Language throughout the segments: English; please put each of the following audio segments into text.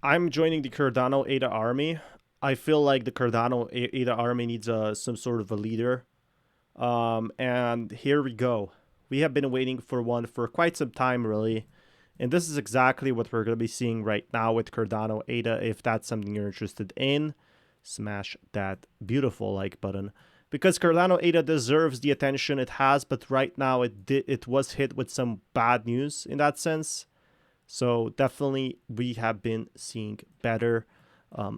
I'm joining the Cardano ADA army. I feel like the Cardano ADA army needs some sort of a leader. And here we go. We have been waiting for one for quite some time, really. And this is exactly what we're going to be seeing right now with Cardano ADA. If that's something you're interested in, smash that beautiful like button. Because Cardano ADA deserves the attention it has, but right now it was hit with some bad news in that sense. So definitely we have been seeing better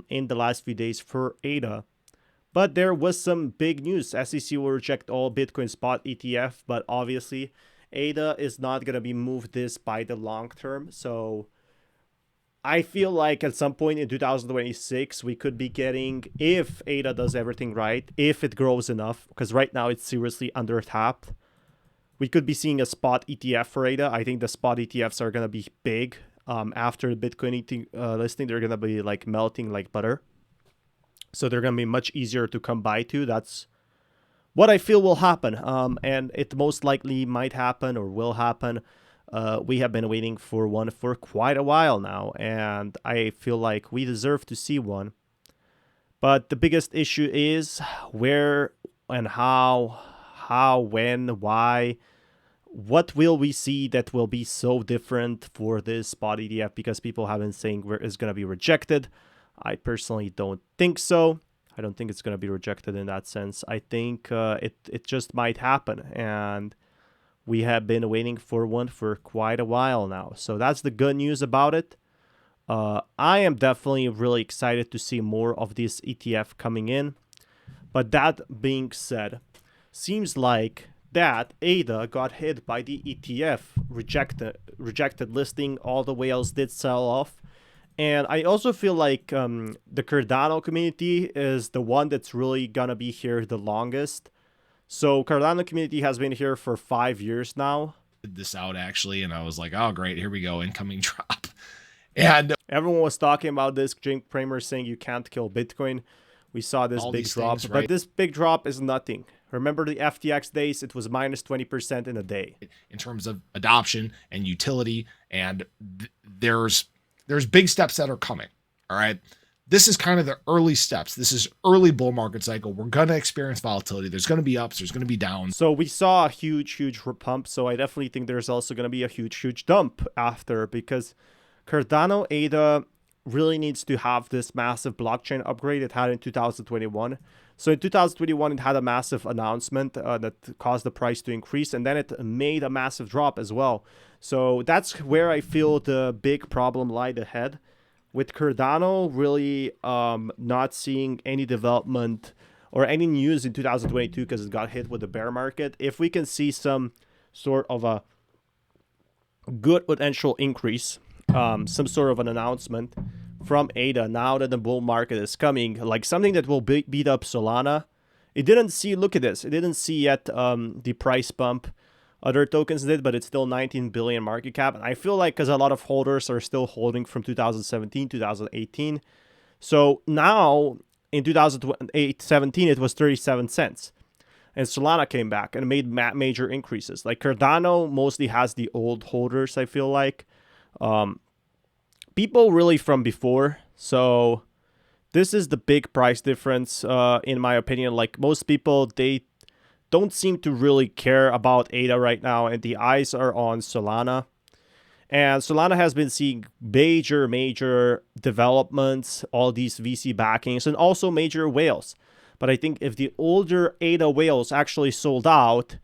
in the last few days for ADA. But there was some big news. SEC will reject all Bitcoin spot ETF, but obviously ADA is not going to be moved this by the long term. So I feel like at some point in 2026, we could be getting, if ADA does everything right, if it grows enough, because right now it's seriously under tapped, we could be seeing a spot ETF for ADA. I think the spot ETFs are going to be big. After the Bitcoin listing, they're going to be like melting like butter. So they're going to be much easier to come by to. That's what I feel will happen. And it most likely might happen or will happen. We have been waiting for one for quite a while now. And I feel like we deserve to see one. But the biggest issue is where and how, when, why. What will we see that will be so different for this spot ETF? Because people have been saying it's going to be rejected. I personally don't think so. I don't think it's going to be rejected in that sense. I think it just might happen. And we have been waiting for one for quite a while now. So that's the good news about it. I am definitely really excited to see more of this ETF coming in. But that being said, seems like that ADA got hit by the ETF rejected listing. All the whales did sell off. And I also feel like the Cardano community is the one that's really gonna be here the longest. So Cardano community has been here for 5 years now. This out actually, and I was like, oh great, here we go, incoming drop. And Everyone was talking about this. Jim Cramer saying you can't kill Bitcoin. We saw this all big these drop, things, but right? this big drop is nothing. Remember the FTX days? It was minus 20% in a day. In terms of adoption and utility, and there's big steps that are coming. All right. This is kind of the early steps. This is early bull market cycle. We're going to experience volatility. There's going to be ups. There's going to be downs. So we saw a huge pump. So I definitely think there's also going to be a huge dump after, because Cardano ADA really needs to have this massive blockchain upgrade it had in 2021. So in 2021, it had a massive announcement that caused the price to increase, and then it made a massive drop as well. So that's where I feel the big problem lied ahead. With Cardano really not seeing any development or any news in 2022 because it got hit with the bear market. If we can see some sort of a good potential increase, some sort of an announcement from ADA now that the bull market is coming, like something that will beat up Solana. It didn't see, look at this, it didn't see yet the price bump. Other tokens did, but it's still 19 billion market cap. And I feel like because a lot of holders are still holding from 2017, 2018. So now in 2017, it was 37 cents. And Solana came back and made major increases. Like Cardano mostly has the old holders, I feel like. People really from before. So this is the big price difference, in my opinion. Like most people, they don't seem to really care about ADA right now, and the eyes are on Solana. And Solana has been seeing major developments, all these VC backings, and also major whales. But I think if the older ADA whales actually sold out,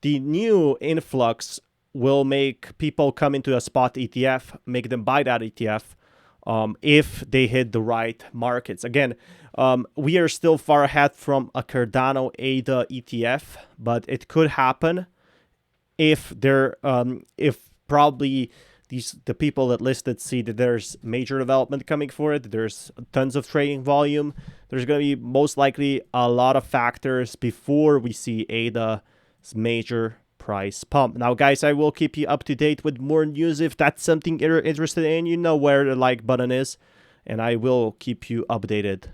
the new influx will make people come into a spot ETF, make them buy that ETF, if they hit the right markets. Again, we are still far ahead from a Cardano ADA ETF, but it could happen if if probably the people that listed see that there's major development coming for it. There's tons of trading volume. There's going to be most likely a lot of factors before we see ADA's major price pump. Now, guys, I will keep you up to date with more news. If that's something you're interested in, you know where the like button is, and I will keep you updated.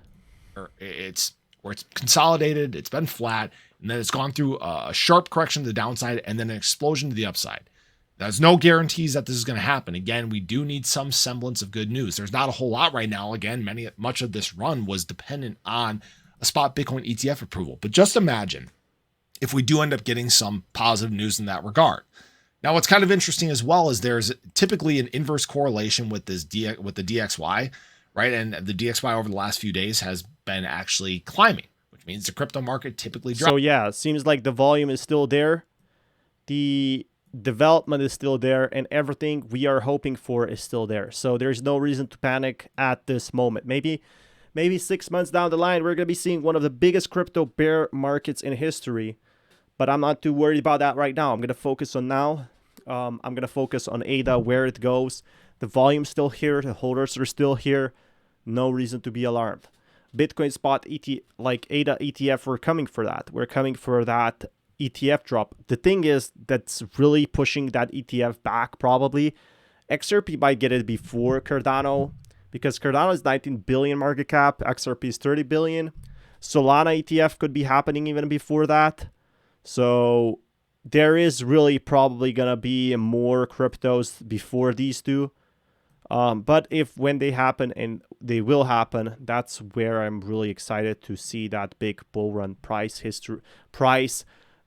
It's where it's consolidated, it's been flat, and then it's gone through a sharp correction to the downside and then an explosion to the upside. There's no guarantees that this is going to happen. Again, we do need some semblance of good news. There's not a whole lot right now. Again, much of this run was dependent on a spot Bitcoin ETF approval. But just imagine if we do end up getting some positive news in that regard. Now, what's kind of interesting as well is there's typically an inverse correlation with the DXY, right? And the DXY over the last few days has been actually climbing, which means the crypto market typically drops. So yeah, it seems like the volume is still there. The development is still there, and everything we are hoping for is still there. So there's no reason to panic at this moment. Maybe 6 months down the line, we're going to be seeing one of the biggest crypto bear markets in history. But I'm not too worried about that right now. I'm going to focus on now. I'm going to focus on ADA, where it goes. The volume's still here. The holders are still here. No reason to be alarmed. Bitcoin spot like ADA ETF, we're coming for that. We're coming for that ETF drop. The thing is that's really pushing that ETF back probably. XRP might get it before Cardano because Cardano is 19 billion market cap. XRP is 30 billion. Solana ETF could be happening even before that. So there is really probably going to be more cryptos before these two. But when they happen, and they will happen, that's where I'm really excited to see that big bull run price,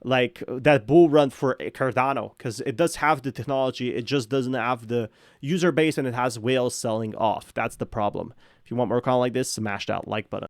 like that bull run for Cardano, because it does have the technology. It just doesn't have the user base, and it has whales selling off. That's the problem. If you want more content like this, smash that like button.